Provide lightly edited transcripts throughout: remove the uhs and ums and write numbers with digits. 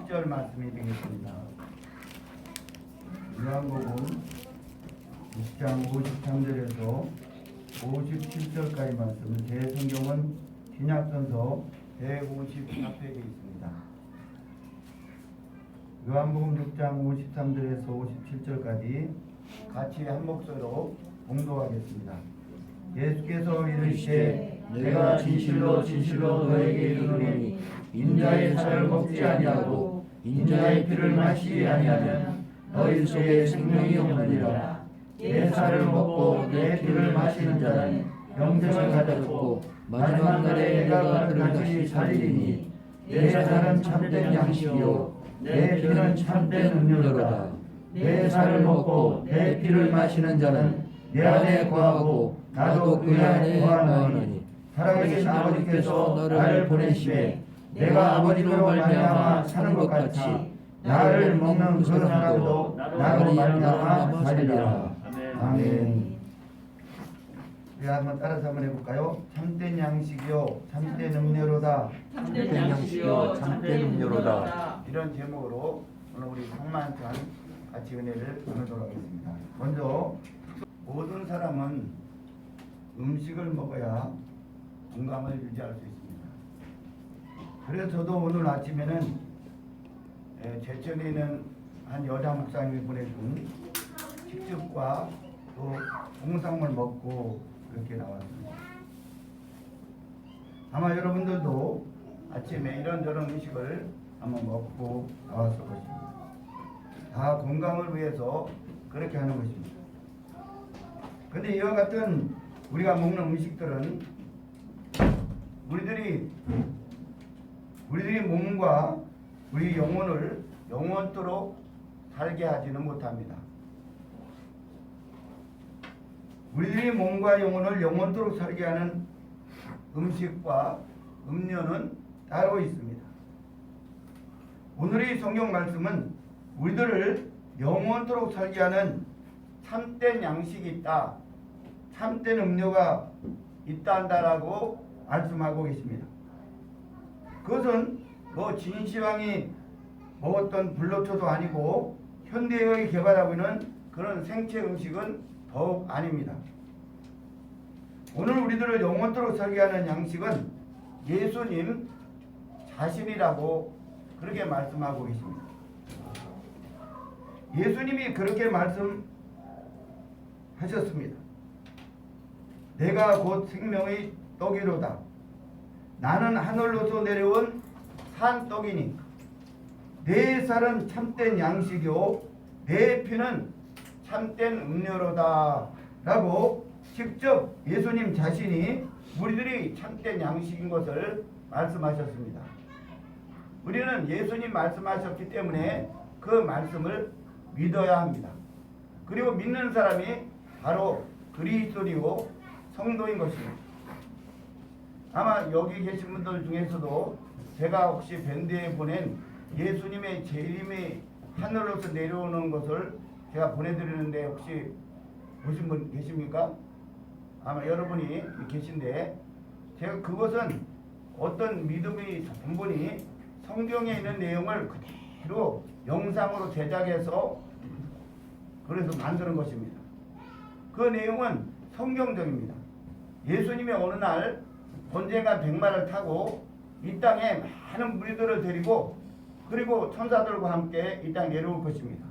1절 말씀이 되겠습니다. 요한복음 6장 53절에서 57절까지 말씀, 제 성경은 신약성서 154페이지에 있습니다. 요한복음 6장 53절에서 57절까지 같이 한 목소리로 봉독하겠습니다. 예수께서 이르시되 내가 진실로 진실로 너에게 이르노니 인자의 살을 먹지 아니하고 인자의 피를 마시지 아니하면 너희 속에 생명이 없느니라. 내 살을 먹고 내 피를 마시는 자는 영생을 가졌고 마지막 날에 내가 그를 다시 살리리니 내 살은 참된 양식이요 내 피는 참된 음료로다. 내 살을 먹고 내 피를 마시는 자는 내 안에 거하고 나도 그 안에 거하노니 살아계신 아버지께서 너를 보내시매 내가 아버지로 말미암아 사는 것 같이 나를 먹는 그 사람도 나로 말미암아 살리라. 아멘. 우리 한번 따라서 한번 해볼까요? 참된 양식이요 참된 음료로다. 참된 양식이요 참된 음료로다. 이런 제목으로 오늘 우리 성만찬 같이 은혜를 나누도록 하겠습니다. 먼저 모든 사람은 음식을 먹어야 건강을 유지할 수 있습니다. 그래서 저도 오늘 아침에는 제천에 있는 한 여자 목사님이 보내준 식즙과 또 홍삼을 먹고 그렇게 나왔습니다. 아마 여러분들도 아침에 이런저런 음식을 한번 먹고 나왔을 것입니다. 다 건강을 위해서 그렇게 하는 것입니다. 근데 이와 같은 우리가 먹는 음식들은 우리들이 몸과 우리 영혼을 영원토록 살게 하지는 못합니다. 우리들이 몸과 영혼을 영원토록 살게 하는 음식과 음료는 따로 있습니다. 오늘의 성경 말씀은 우리들을 영원토록 살게 하는 참된 양식이 있다, 참된 음료가 있다 한다라고 말씀하고 계십니다. 그것은 뭐 진시황이 먹었던 불로초도 아니고 현대의학이 개발하고 있는 그런 생체 음식은 더욱 아닙니다. 오늘 우리들을 영원토록 살게 하는 양식은 예수님 자신이라고 그렇게 말씀하고 계십니다. 예수님이 그렇게 말씀하셨습니다. 내가 곧 생명의 떡이로다. 나는 하늘로서 내려온 산떡이니 내 살은 참된 양식이요 내 피는 참된 음료로다 라고 직접 예수님 자신이 우리들이 참된 양식인 것을 말씀하셨습니다. 우리는 예수님 말씀하셨기 때문에 그 말씀을 믿어야 합니다. 그리고 믿는 사람이 바로 그리스도이고 성도인 것입니다. 아마 여기 계신 분들 중에서도 제가 혹시 밴드에 보낸 예수님의 재림이 하늘로서 내려오는 것을 제가 보내드리는데 혹시 보신 분 계십니까? 아마 여러분이 계신데 제가 그것은 어떤 믿음의 전분이 성경에 있는 내용을 그대로 영상으로 제작해서 그래서 만드는 것입니다. 그 내용은 성경적입니다. 예수님이 어느 날 번제가 백마를 타고 이 땅에 많은 무리들을 데리고 그리고 천사들과 함께 이 땅에 내려올 것입니다.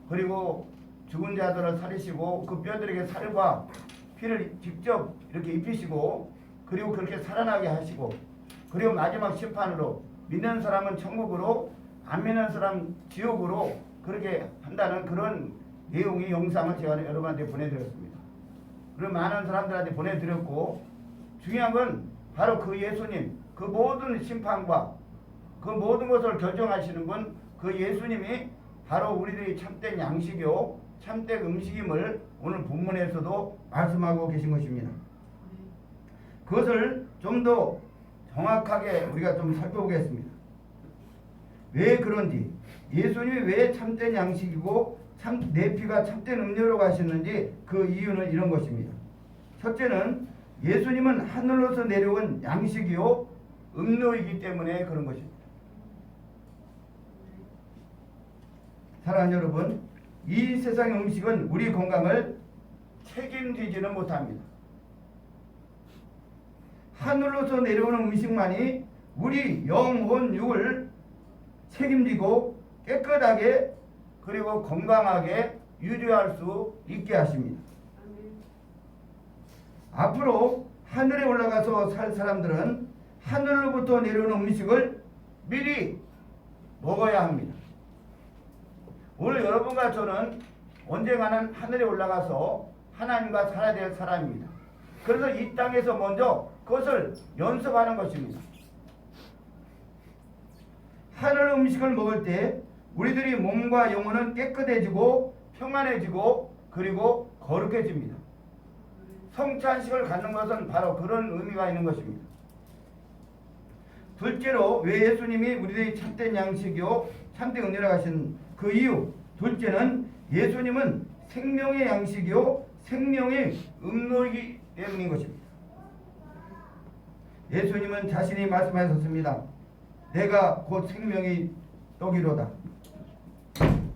그리고 죽은 자들을 살리시고 그 뼈들에게 살과 피를 직접 이렇게 입히시고 그리고 그렇게 살아나게 하시고 그리고 마지막 심판으로 믿는 사람은 천국으로 안 믿는 사람 지옥으로 그렇게 한다는 그런 내용의 영상을 제가 여러분한테 보내드렸습니다. 그리고 많은 사람들한테 보내드렸고 중요한 건 바로 그 예수님 그 모든 심판과 그 모든 것을 결정하시는 분 그 예수님이 바로 우리들이 참된 양식이요 참된 음식임을 오늘 본문에서도 말씀하고 계신 것입니다. 그것을 좀 더 정확하게 우리가 좀 살펴보겠습니다. 왜 그런지 예수님이 왜 참된 양식이고 내 피가 참된 음료로 가셨는지 그 이유는 이런 것입니다. 첫째는 예수님은 하늘로서 내려온 양식이요 음료이기 때문에 그런 것입니다. 사랑하는 여러분, 이 세상의 음식은 우리 건강을 책임지지는 못합니다. 하늘로서 내려오는 음식만이 우리 영혼 육을 책임지고 깨끗하게 그리고 건강하게 유지할 수 있게 하십니다. 앞으로 하늘에 올라가서 살 사람들은 하늘로부터 내려오는 음식을 미리 먹어야 합니다. 오늘 여러분과 저는 언젠가는 하늘에 올라가서 하나님과 살아야 될 사람입니다. 그래서 이 땅에서 먼저 그것을 연습하는 것입니다. 하늘 음식을 먹을 때 우리들이 몸과 영혼은 깨끗해지고 평안해지고 그리고 거룩해집니다. 성찬식을 갖는 것은 바로 그런 의미가 있는 것입니다. 둘째로 왜 예수님이 우리들이 참된 양식이요 참된 은혜라 하신 그 이유, 둘째는 예수님은 생명의 양식이요 생명의 음료이기 때문인 것입니다. 예수님은 자신이 말씀하셨습니다. 내가 곧 생명의 떡이로다.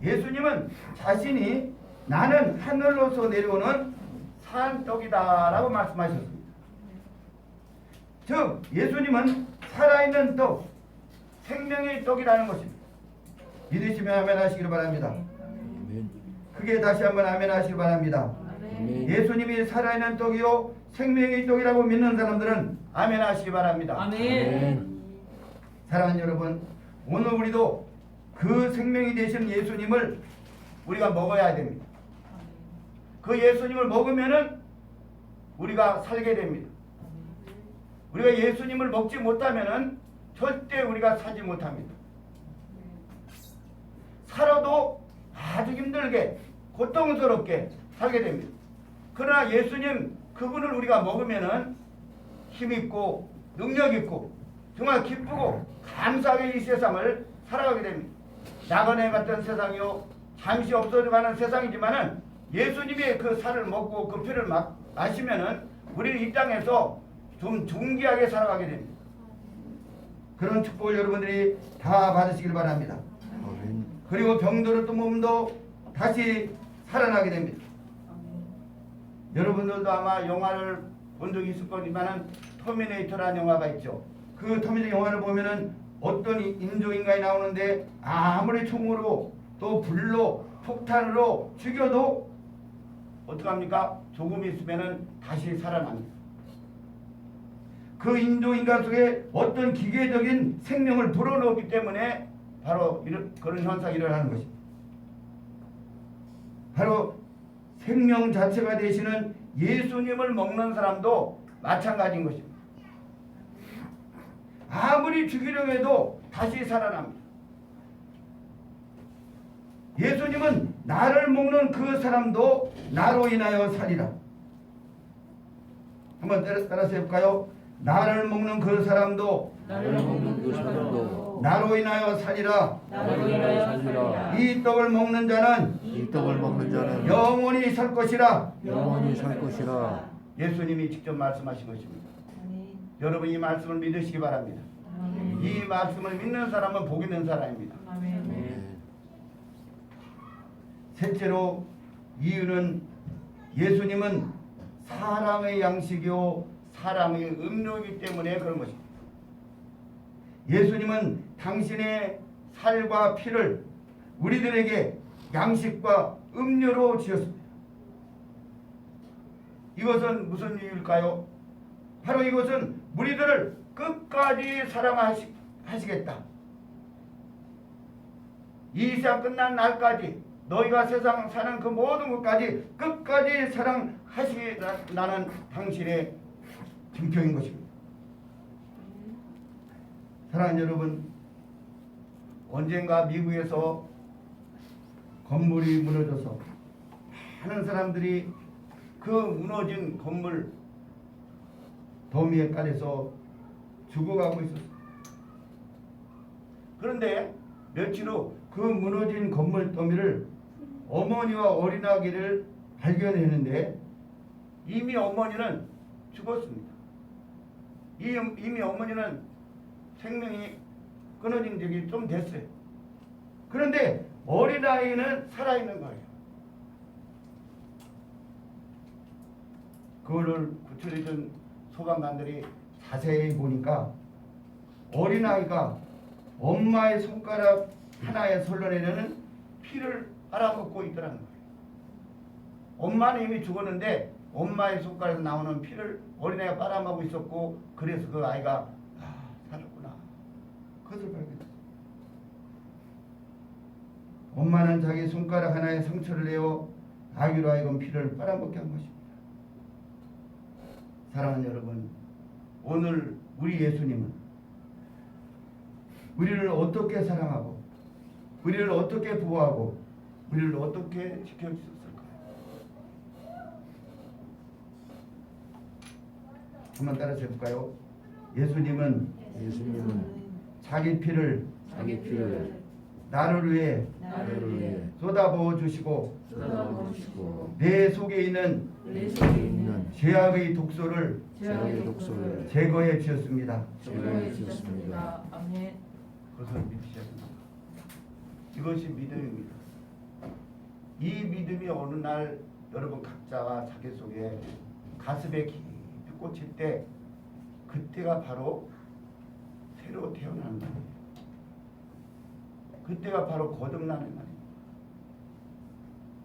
예수님은 자신이 나는 하늘로서 내려오는 산 떡이다 라고 말씀하셨습니다. 즉 예수님은 살아있는 떡, 생명의 떡이라는 것입니다. 믿으시면 아멘 하시기를 바랍니다. 크게 다시 한번 아멘 하시기 바랍니다. 예수님이 살아있는 떡이요 생명의 떡이라고 믿는 사람들은 아멘 하시기 바랍니다. 아멘. 사랑하는 여러분, 오늘 우리도 그 생명이 되신 예수님을 우리가 먹어야 됩니다. 그 예수님을 먹으면은 우리가 살게 됩니다. 우리가 예수님을 먹지 못하면은 절대 우리가 살지 못합니다. 살아도 아주 힘들게 고통스럽게 살게 됩니다. 그러나 예수님 그분을 우리가 먹으면은 힘있고 능력있고 정말 기쁘고 감사하게 이 세상을 살아가게 됩니다. 나그네 같은 세상이요 잠시 없어져가는 세상이지만은 예수님의 그 살을 먹고 그 피를 마시면은 우리는 이 땅에서 좀 존귀하게 살아가게 됩니다. 그런 축복을 여러분들이 다 받으시길 바랍니다. 그리고 병들었던 몸도 다시 살아나게 됩니다. 여러분들도 아마 영화를 본 적이 있을 거지만은 터미네이터라는 영화가 있죠. 그 터미네이터 영화를 보면은 어떤 인조인간이 나오는데 아무리 총으로 또 불로 폭탄으로 죽여도 어떡합니까? 조금 있으면은 다시 살아납니다. 그 인조인간 속에 어떤 기계적인 생명을 불어넣기 때문에 바로 그런 현상이 일어나는 것입니다. 바로 생명 자체가 되시는 예수님을 먹는 사람도 마찬가지인 것입니다. 아무리 죽이려고 해도 다시 살아납니다. 예수님은 나를 먹는 그 사람도 나로 인하여 살리라. 한번 따라서 해볼까요? 나를 먹는 그 사람도 나로 인하여 살리라. 이 떡을 먹는 자는 영원히 살 것이라. 예수님이 직접 말씀하신 것입니다. 여러분 이 말씀을 믿으시기 바랍니다. 이 말씀을 믿는 사람은 복 있는 사람입니다. 셋째로 이유는 예수님은 사랑의 양식이요 사랑의 음료이기 때문에 그런 것입니다. 예수님은 당신의 살과 피를 우리들에게 양식과 음료로 지었습니다. 이것은 무슨 이유일까요? 바로 이것은 우리들을 끝까지 사랑하시겠다. 이 세상 끝난 날까지 너희가 세상 사는 그 모든 것까지 끝까지 사랑하시겠다는 당신의 증표인 것입니다. 사랑하는 여러분, 언젠가 미국에서 건물이 무너져서 많은 사람들이 그 무너진 건물 더미에 깔려서 죽어가고 있었습니다. 그런데 며칠 후 그 무너진 건물 더미를 어머니와 어린아기를 발견했는데 이미 어머니는 죽었습니다. 이미 어머니는 생명이 끊어진 적이 좀 됐어요. 그런데 어린아이는 살아있는 거예요. 그거를 구출해준 소방관들이 자세히 보니까 어린아이가 엄마의 손가락 하나에 흘러내리는 피를 빨아먹고 있더라는 거예요. 엄마는 이미 죽었는데 엄마의 손가락에서 나오는 피를 어린아이가 빨아먹고 있었고, 그래서 그 아이가 살았구나, 그것을 발견했어요. 엄마는 자기 손가락 하나에 상처를 내어 아기로 하여금 피를 빨아먹게 한 것입니다. 사랑하는 여러분, 오늘 우리 예수님은 우리를 어떻게 사랑하고 우리를 어떻게 보호하고 우리를 어떻게 지켜주셨을까요? 한번 따라서 해볼까요? 예수님은 자기 피를 나를 위해 쏟아부어 주시고 내 속에 있는 죄악의 독소를 제거해 주셨습니다. 아멘. 그것을 믿으셔야 됩니다. 이것이 믿음입니다. 이 믿음이 어느 날 여러분 각자가 자기 속에 가슴에 깊이 꽂힐 때, 그때가 바로 새로 태어나는 날이에요. 그때가 바로 거듭나는 날입니다.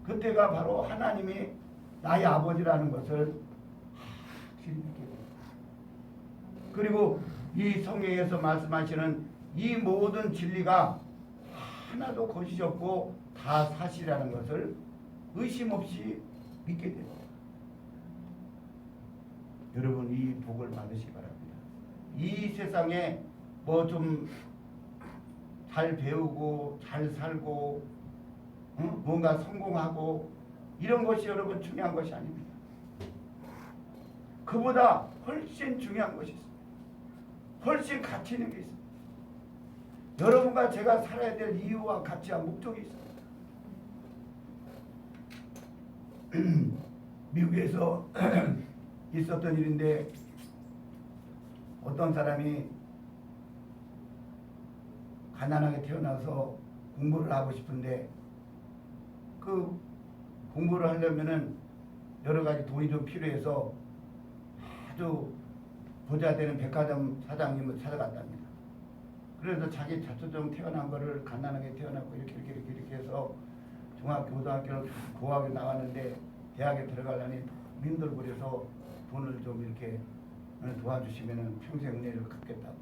그때가 바로 하나님이 나의 아버지라는 것을 확실히 믿게 됩니다. 그리고 이 성경에서 말씀하시는 이 모든 진리가 하나도 거짓이 없고 다 사실이라는 것을 의심 없이 믿게 됩니다. 여러분, 이 복을 받으시기 바랍니다. 이 세상에 뭐 좀 잘 배우고 잘 살고 뭔가 성공하고 이런 것이 여러분 중요한 것이 아닙니다. 그보다 훨씬 중요한 것이 있습니다. 훨씬 가치 있는 게 있습니다. 여러분과 제가 살아야 될 이유와 가치와 목적이 있습니다. 미국에서 있었던 일인데, 어떤 사람이 가난하게 태어나서 공부를 하고 싶은데, 그 공부를 하려면은 여러 가지 돈이 좀 필요해서 아주 부자 되는 백화점 사장님을 찾아갔답니다. 그래서 자기 자초점 태어난 거를 가난하게 태어났고 이렇게 해서 중학교, 고등학교를 고학교 나왔는데 대학에 들어가려니 힘들고 돈을 좀 이렇게 도와주시면은 평생 은혜를 갚겠다고.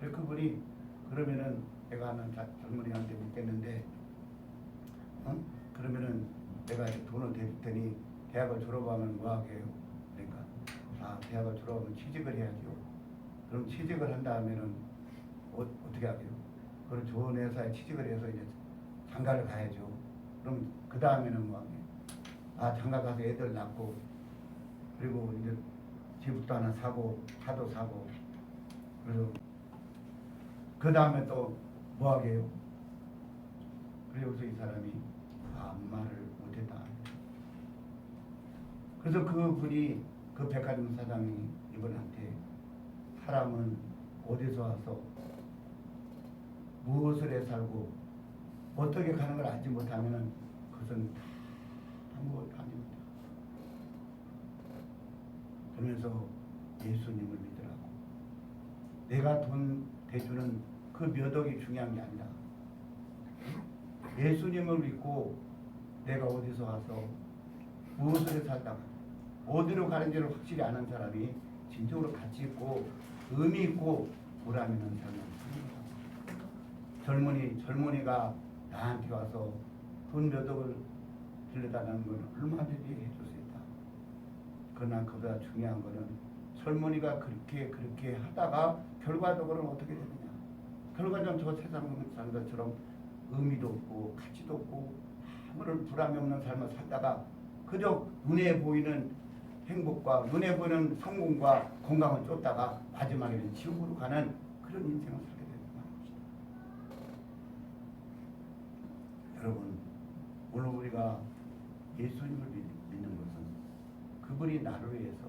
그래서 그분이 그러면은 내가 하는 젊은이한테 묻겠는데, 그러면은 내가 돈을 대줄 테니 대학을 졸업하면 뭐 하게 해요? 그러니까 대학을 졸업하면 취직을 해야죠. 그럼 취직을 한 다음에는 어떻게 하게요? 그럼 좋은 회사에 취직을 해서 이제 장가를 가야죠. 그럼 그 다음에는 뭐 하게? 장가 가서 애들 낳고, 그리고 이제 집도 하나 사고 차도 사고, 그래서 그 다음에 또 뭐 하게 해요? 그래서 이 사람이 아무 말을 못했다. 그래서 그분이, 그 백화점 사장이 이분한테, 사람은 어디서 와서 무엇을 해 살고 어떻게 가는 걸 알지 못하면 그것은 다 아무것도 아닙니다. 그러면서 예수님을 믿으라고. 내가 돈 대주는 그 몇 억이 중요한 게 아니라 예수님을 믿고 내가 어디서 와서 무엇을 해 살다가 어디로 가는지를 확실히 아는 사람이 진정으로 가치 있고 의미 있고 보람 있는 삶을 삽니다. 젊은이가 나한테 와서 돈 몇 억을 빌려달라는 건 얼마든지 해줄 수 있다. 그러나 그보다 중요한 거는 젊은이가 그렇게 하다가 결과적으로는 어떻게 되느냐. 결과적으로 저 세상 사는 것처럼 의미도 없고 가치도 없고 아무런 불안이 없는 삶을 살다가 그저 눈에 보이는 행복과 눈에 보이는 성공과 건강을 쫓다가 마지막에는 지옥으로 가는 그런 인생을 살게 되는 것입니다. 여러분, 오늘 우리가 예수님을 믿는 것은 그분이 나를 위해서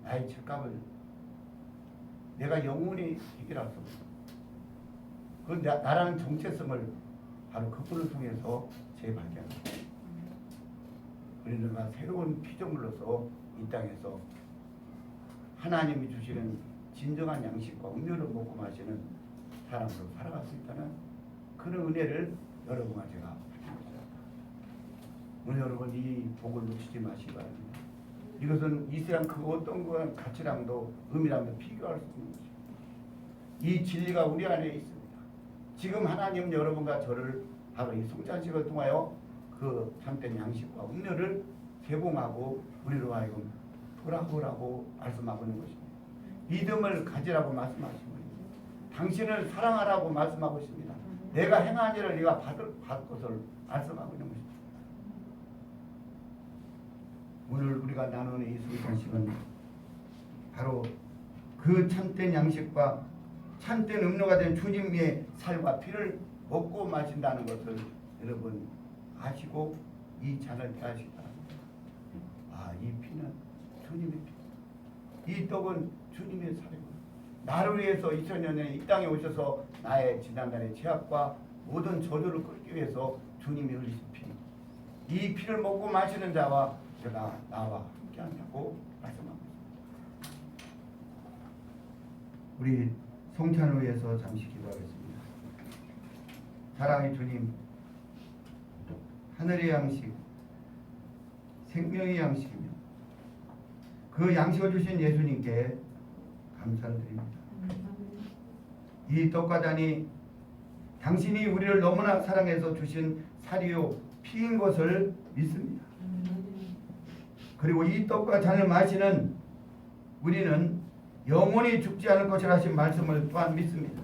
나의 책값을 내가 영원히 해결할 수 없어. 그 나라는 정체성을 바로 그분을 통해서 재발견합니다. 우리는 새로운 피조물로서 이 땅에서 하나님이 주시는 진정한 양식과 음료를 먹고 마시는 사람으로 살아갈 수 있다는 그런 은혜를 여러분과 제가 받은 것입니다. 오늘 여러분 이 복을 놓치지 마시기 바랍니다. 이것은 이 세상 그 어떤 것 가치랑도 의미랑도 비교할 수 없는 것입니다. 이 진리가 우리 안에 있습니다. 지금 하나님은 여러분과 저를 바로 이 성찬식을 통하여 그 참된 양식과 음료를 제공하고 우리로 하여금 돌아보라고 말씀하고 있는 것입니다. 믿음을 가지라고 말씀하신 것입니다. 당신을 사랑하라고 말씀하고 있습니다. 내가 행한 일을 네가 받을 것을 말씀하고 있는 것입니다. 오늘 우리가 나누는 이 성찬식은 바로 그 참된 양식과 참된 음료가 된 주님의 살과 피를 먹고 마신다는 것을 여러분 아시고 이 잔을 대하시기 바랍니다. 이 피는 주님의 피, 이 떡은 주님의 살이고 나를 위해서 2000년에 이 땅에 오셔서 나의 지난날의 죄악과 모든 저주를 끊기 위해서 주님이 흘리신 피, 이 피를 먹고 마시는 자와 제가 나와 함께한다고 말씀합니다. 우리 성찬을 위해서 잠시 기도하겠습니다. 사랑의 주님, 하늘의 양식, 생명의 양식이며 그 양식을 주신 예수님께 감사를 드립니다. 이 떡과 잔이 당신이 우리를 너무나 사랑해서 주신 살이요 피인 것을 믿습니다. 그리고 이 떡과 잔을 마시는 우리는 영원히 죽지 않을 것이라 하신 말씀을 또한 믿습니다.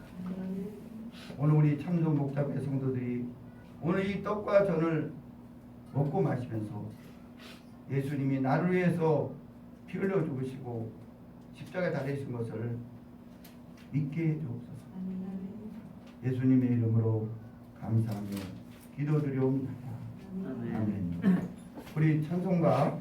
오늘 우리 참동 목자의 성도들이 오늘 이 떡과 잔을 먹고 마시면서 예수님이 나를 위해서 피 흘려 죽으시고 십자가에 달리신 것을 믿게 해 주옵소서. 예수님의 이름으로 감사하며 기도드리옵나이다. 아멘. 우리 찬송가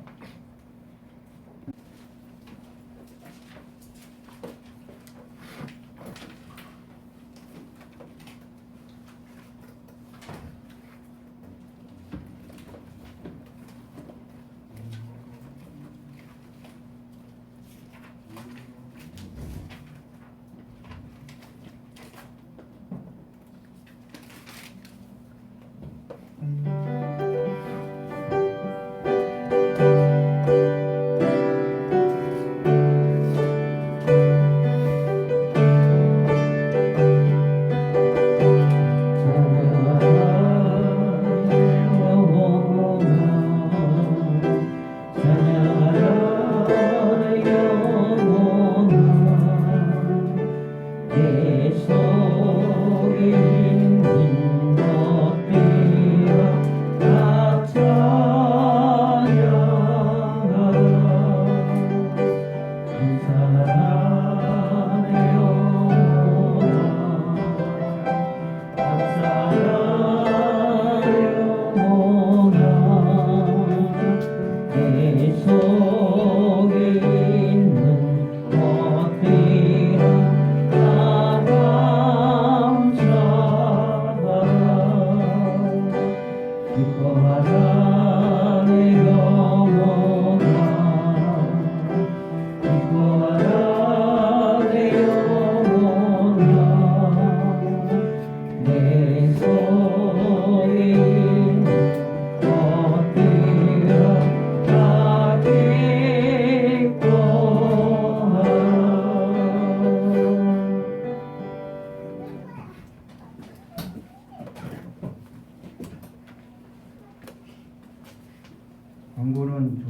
광고는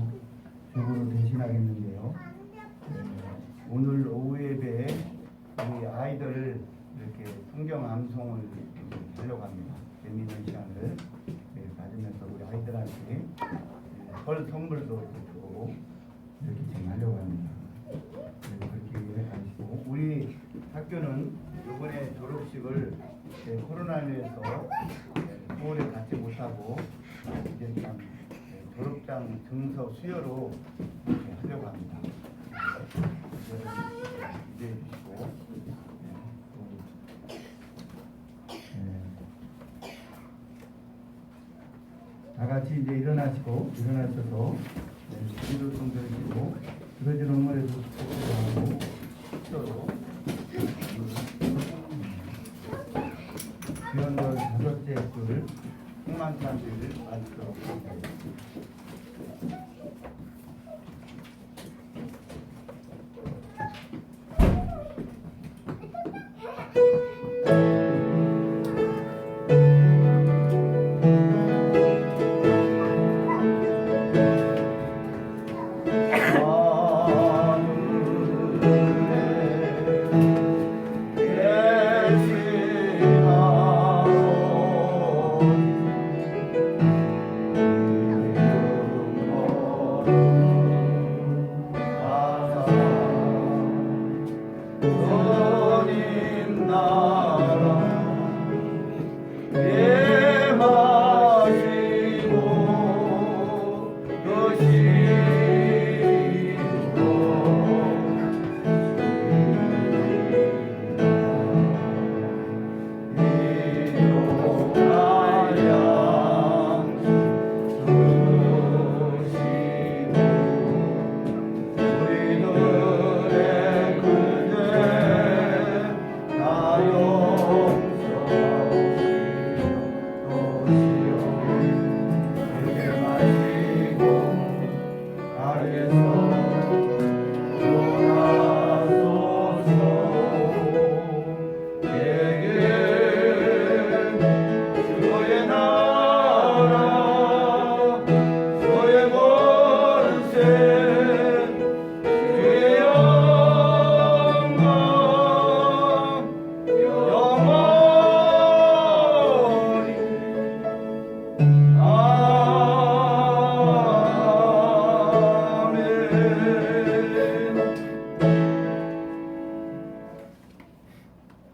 저으로 대신하겠는데요. 오늘 오후 예배에 우리 아이들 이렇게 성경 암송을 하려고 합니다. 재미있는 시간을 가지면서 우리 아이들한테 헐 선물도 주고 이렇게 지금 하려고 합니다. 그렇게 하시고 우리 학교는 이번에 졸업식을 코로나로 서울에 갖지 못하고 이제 참 졸업장 증서 수여로 하려고 합니다. 기대해 주시고 같이 이제 일어나셔서 기도 성전이시고 그러진 엄마에도 축복하고 기도로 귀원절 5째 줄 풍만찬주를 마치도록 하겠습니다.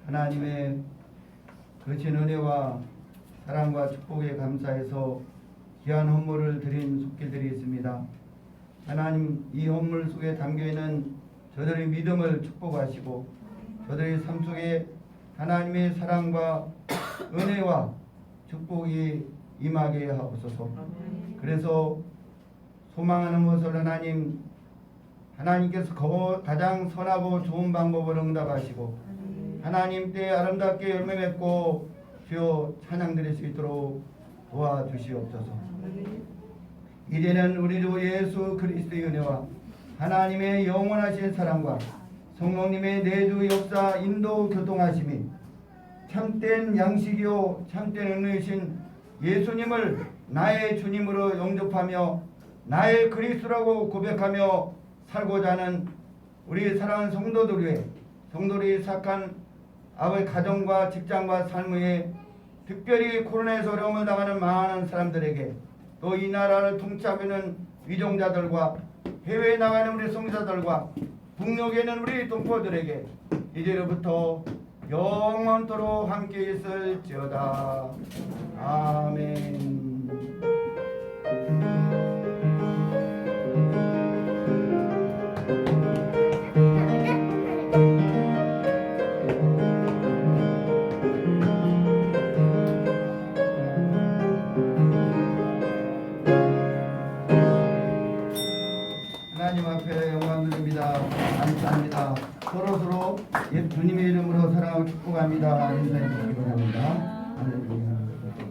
하나님의 거친 은혜와 사랑과 축복에 감사해서 귀한 헌물을 드린 속길들이 있습니다. 하나님, 이 헌물 속에 담겨있는 저들의 믿음을 축복하시고 저들의 삶 속에 하나님의 사랑과 은혜와 축복이 임하게 하옵소서. 그래서 소망하는 것을 하나님께서 가장 선하고 좋은 방법을 응답하시고 하나님 때 아름답게 열매 맺고 주여 찬양 드릴 수 있도록 도와주시옵소서. 이제는 우리 주 예수 그리스도의 은혜와 하나님의 영원하신 사랑과 성령님의 내주 역사 인도 교통하심이 참된 양식이요 참된 은혜이신 예수님을 나의 주님으로 영접하며 나의 그리스도라고 고백하며 살고자 하는 우리 사랑하는 성도들 위해 성도들이 sak한 아버지 가정과 직장과 삶 위에 특별히 코로나에서 어려움을 당하는 많은 사람들에게 또 이 나라를 통치하고 있는 위종자들과 해외에 나가는 우리 성자들과 북녘에 있는 우리 동포들에게 이제로부터 영원토록 함께 있을지어다. 아멘. 하나님 앞에 영광 드립니다. 감사합니다. 서로서로 주님의 이름으로 사랑하고 축복합니다. 인사해 주시기 바랍니다. 할렐루야.